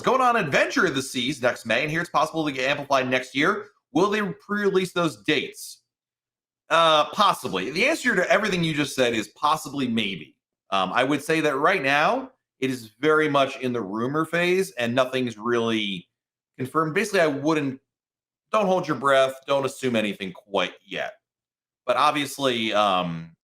going on Adventure of the Seas next May, and here it's possible to get amplified next year. Will they pre-release those dates? Possibly. The answer to everything you just said is possibly, maybe. I would say that right now it is very much in the rumor phase, and nothing's really confirmed. Basically, don't hold your breath. Don't assume anything quite yet. But obviously,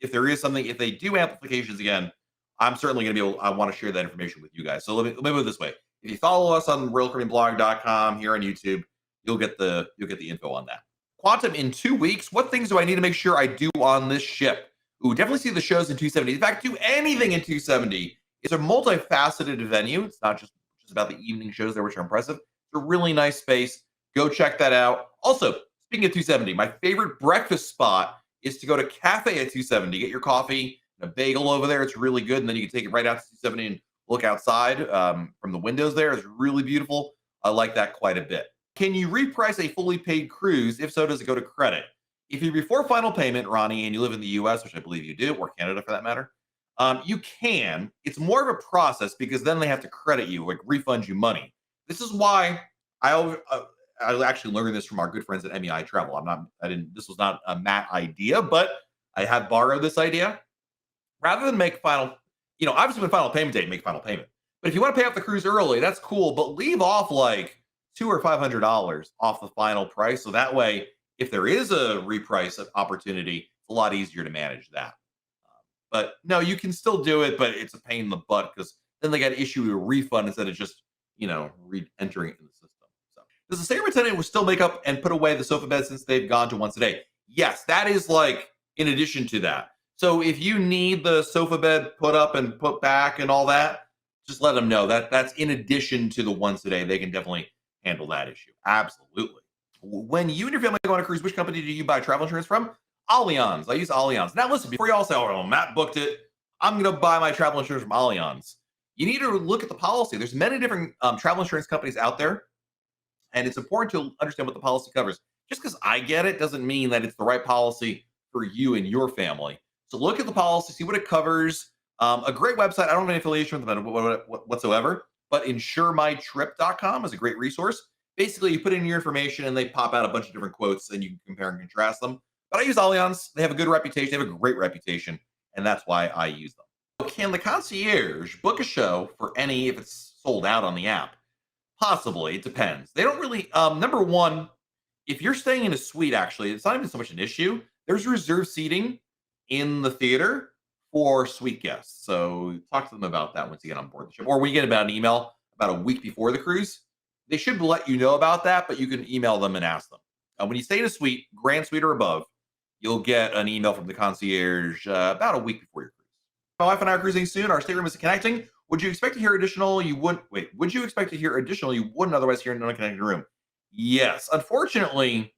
if there is something, if they do amplifications again, I'm certainly going to be able, I want to share that information with you guys. So let me put it this way. If you follow us on RoyalCaribbeanBlog.com here on YouTube, you'll get the info on that. Quantum in 2 weeks. What things do I need to make sure I do on this ship? Ooh, definitely see the shows in 270. In fact, do anything in 270. It's a multifaceted venue. It's not just about the evening shows there, which are impressive. It's a really nice space. Go check that out. Also, speaking of 270, my favorite breakfast spot is to go to Cafe at 270. Get your coffee and a bagel over there. It's really good. And then you can take it right out to 270 and look outside from the windows there. It's really beautiful. I like that quite a bit. Can you reprice a fully paid cruise? If so, does it go to credit? If you're before final payment, Ronnie, and you live in the US, which I believe you do, or Canada for that matter, you can. It's more of a process because then they have to credit you, like refund you money. This is why I actually learned this from our good friends at MEI Travel. This was not a Matt idea, but I have borrowed this idea. Rather than make obviously when final payment date, make final payment. But if you want to pay off the cruise early, that's cool, but leave off like $200 or $500 off the final price. So that way, if there is a reprice opportunity, it's a lot easier to manage that. But no, you can still do it, but it's a pain in the butt because then they got to issue a refund instead of just, re-entering it in the system. So does the stateroom attendant still make up and put away the sofa bed since they've gone to once a day? Yes, that is like in addition to that. So if you need the sofa bed put up and put back and all that, just let them know that that's in addition to the once a day. They can definitely handle that issue. Absolutely. When you and your family go on a cruise, which company do you buy travel insurance from? Allianz. I use Allianz. Now listen, before you all say, oh, Matt booked it, I'm going to buy my travel insurance from Allianz. You need to look at the policy. There's many different travel insurance companies out there, and it's important to understand what the policy covers. Just because I get it doesn't mean that it's the right policy for you and your family. So look at the policy, see what it covers. A great website, I don't have any affiliation with them whatsoever, but insuremytrip.com is a great resource. Basically, you put in your information and they pop out a bunch of different quotes and you can compare and contrast them. But I use Allianz. They have a good reputation. They have a great reputation, and that's why I use them. Can the concierge book a show for any if it's sold out on the app? Possibly. It depends. They don't really, number one, if you're staying in a suite, actually, it's not even so much an issue. There's reserved seating in the theater for suite guests. So talk to them about that once you get on board the ship. Or when you get about an email about a week before the cruise, they should let you know about that, but you can email them and ask them. When you stay in a suite, grand suite or above, you'll get an email from the concierge about a week before your cruise. My wife and I are cruising soon. Our stateroom is connecting. Would you expect to hear additional? Would you expect to hear additional you wouldn't otherwise hear in an unconnected room? Yes. Unfortunately,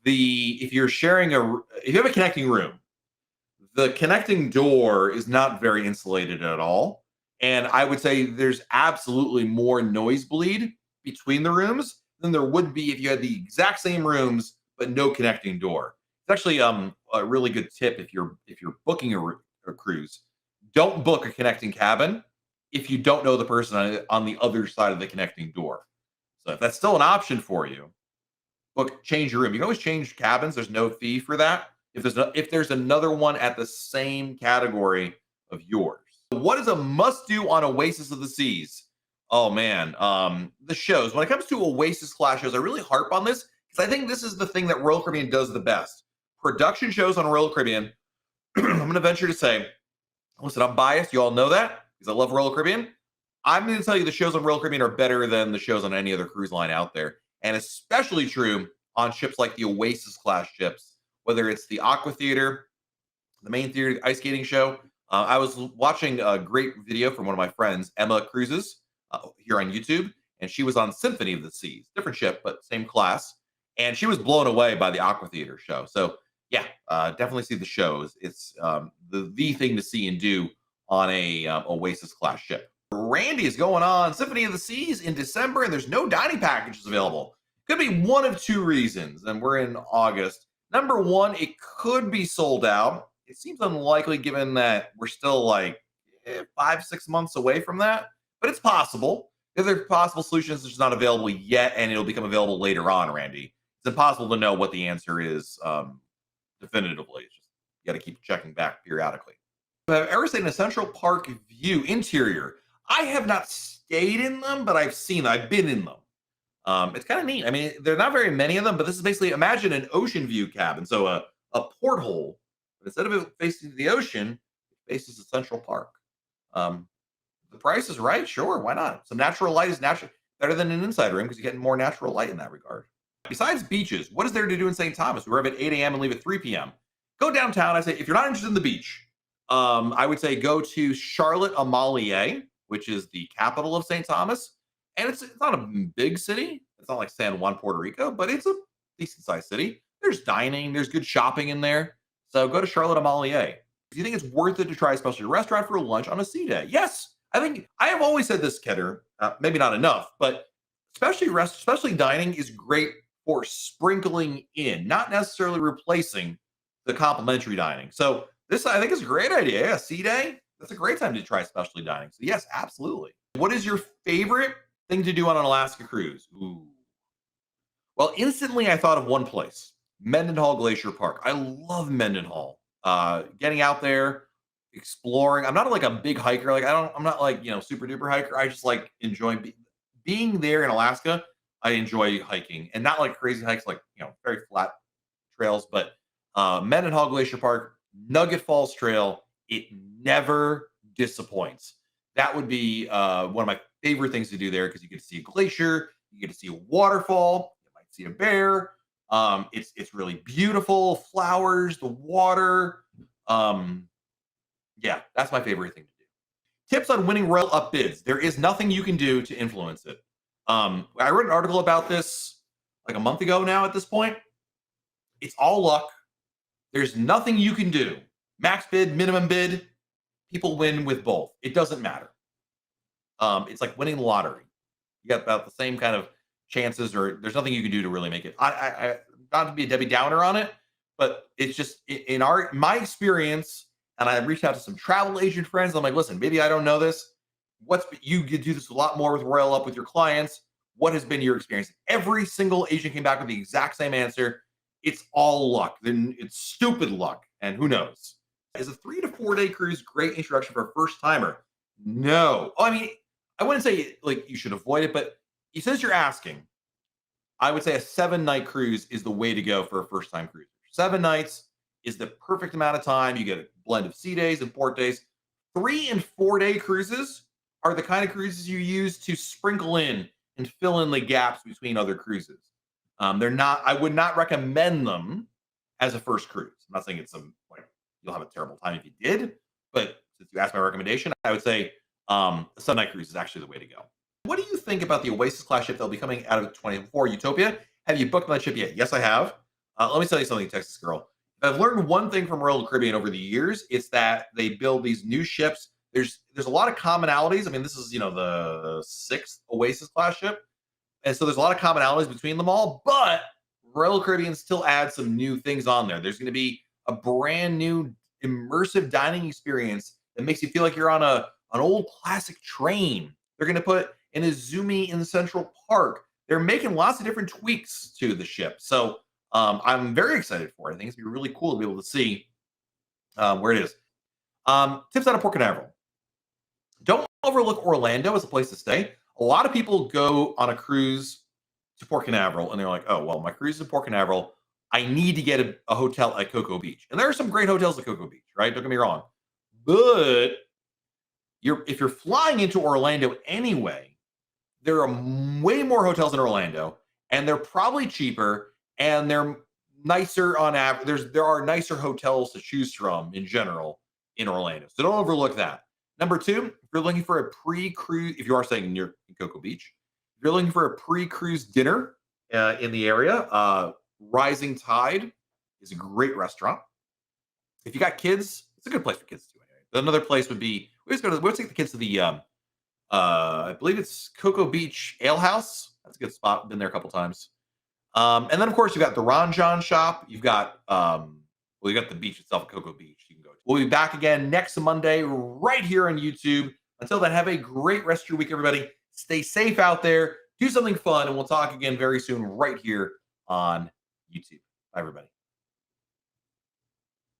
if you have a connecting room, the connecting door is not very insulated at all. And I would say there's absolutely more noise bleed between the rooms than there would be if you had the exact same rooms but no connecting door. It's actually a really good tip if you're booking a cruise. Don't book a connecting cabin if you don't know the person on the other side of the connecting door. So if that's still an option for you, change your room. You can always change cabins. There's no fee for that. If there's another one at the same category of yours. What is a must-do on Oasis of the Seas? Oh man, the shows. When it comes to Oasis class shows, I really harp on this because I think this is the thing that Royal Caribbean does the best. Production shows on Royal Caribbean. I'm going to venture to say, listen, I'm biased. You all know that because I love Royal Caribbean. I'm going to tell you the shows on Royal Caribbean are better than the shows on any other cruise line out there, and especially true on ships like the Oasis class ships. Whether it's the Aqua Theater, the main theater, the ice skating show. I was watching a great video from one of my friends, Emma Cruises, here on YouTube, and she was on Symphony of the Seas, different ship, but same class. And she was blown away by the Aqua Theater show. So yeah, definitely see the shows. It's the thing to see and do on a Oasis class ship. Randy is going on Symphony of the Seas in December, and there's no dining packages available. Could be one of two reasons, and we're in August. Number one, it could be sold out. It seems unlikely given that we're still like 5-6 months away from that, but it's possible. If there's possible solutions, it's just not available yet, and it'll become available later on, Randy. It's impossible to know what the answer is definitively. It's just, you got to keep checking back periodically. Have I ever stayed in a Central Park View interior? I have not stayed in them, but I've seen them. I've been in them. It's kind of neat. I mean, there are not very many of them, but this is basically, imagine an ocean view cabin. So a porthole, but instead of it facing the ocean, it faces the Central Park. The price is right, sure, why not? Some natural light is natural better than an inside room because you get more natural light in that regard. Besides beaches, what is there to do in St. Thomas? We arrive at 8 a.m. and leave at 3 p.m. Go downtown. I say, if you're not interested in the beach, I would say go to Charlotte Amalie, which is the capital of St. Thomas. And it's not a big city. It's not like San Juan, Puerto Rico, but it's a decent sized city. There's dining, there's good shopping in there. So go to Charlotte Amalie. Do you think it's worth it to try a specialty restaurant for lunch on a sea day? Yes. I think I have always said this, Kedder, maybe not enough, but especially dining is great for sprinkling in, not necessarily replacing the complimentary dining. So this, I think, is a great idea. Yeah, sea day, that's a great time to try specialty dining. So yes, absolutely. What is your favorite thing to do on an Alaska cruise? Ooh. Well, instantly I thought of one place, Mendenhall Glacier Park. I love Mendenhall. Getting out there, exploring. I'm not like a big hiker. Like I'm not like, super duper hiker. I just like enjoying being there in Alaska. I enjoy hiking and not like crazy hikes, like, very flat trails, but Mendenhall Glacier Park, Nugget Falls Trail, it never disappoints. That would be one of my favorite things to do there because you get to see a glacier, you get to see a waterfall, you might see a bear. It's really beautiful, flowers, the water. Yeah, that's my favorite thing to do. Tips on winning RoyalUp bids. There is nothing you can do to influence it. I wrote an article about this like a month ago now at this point. It's all luck. There's nothing you can do. Max bid, minimum bid, people win with both. It doesn't matter. It's like winning the lottery. You got about the same kind of chances, or there's nothing you can do to really make it. I not to be a Debbie Downer on it, but it's just in my experience. And I reached out to some travel agent friends. I'm like, listen, maybe I don't know this. You could do this a lot more with RoyalUp with your clients. What has been your experience? Every single agent came back with the exact same answer. It's all luck. Then it's stupid luck. And who knows? Is a 3 to 4 day cruise great introduction for a first timer? No. Oh, I mean, I wouldn't say like you should avoid it, but since you're asking, I would say a 7-night cruise is the way to go for a first time cruiser. 7 nights is the perfect amount of time. You get a blend of sea days and port days. 3 and 4 day cruises are the kind of cruises you use to sprinkle in and fill in the gaps between other cruises. They're not. I would not recommend them as a first cruise. I'm not saying it's you'll have a terrible time if you did, but since you asked my recommendation, I would say a 7-night cruise is actually the way to go. What do you think about the Oasis class ship that'll be coming out of 2024, Utopia? Have you booked on that ship yet? Yes, I have. Let me tell you something, Texas girl. If I've learned one thing from Royal Caribbean over the years, it's that they build these new ships. There's a lot of commonalities. I mean, this is the 6th Oasis class ship, and so there's a lot of commonalities between them all. But Royal Caribbean still adds some new things on there. There's going to be a brand new immersive dining experience that makes you feel like you're on an old classic train. They're going to put an Izumi in Central Park. They're making lots of different tweaks to the ship. So I'm very excited for it. I think it's going to be really cool to be able to see where it is. Tips out of Port Canaveral. Don't overlook Orlando as a place to stay. A lot of people go on a cruise to Port Canaveral and they're like, oh, well, my cruise is in Port Canaveral. I need to get a hotel at Cocoa Beach. And there are some great hotels at Cocoa Beach, right? Don't get me wrong. But if you're flying into Orlando anyway, there are way more hotels in Orlando, and they're probably cheaper, and they're nicer on average. There are nicer hotels to choose from in general in Orlando. So don't overlook that. Number 2, if you're looking for a pre-cruise, if you are staying near Cocoa Beach, if you're looking for a pre-cruise dinner in the area, Rising Tide is a great restaurant. If you got kids, it's a good place for kids too. Anyway, another place would be we'll take the kids to the I believe it's Cocoa Beach Ale House. That's a good spot. Been there a couple times. And then of course you've got the Ron John shop. You've got you got the beach itself at Cocoa Beach. You can go to. We'll be back again next Monday right here on YouTube. Until then, have a great rest of your week, everybody. Stay safe out there. Do something fun, and we'll talk again very soon right here on YouTube. Bye, everybody.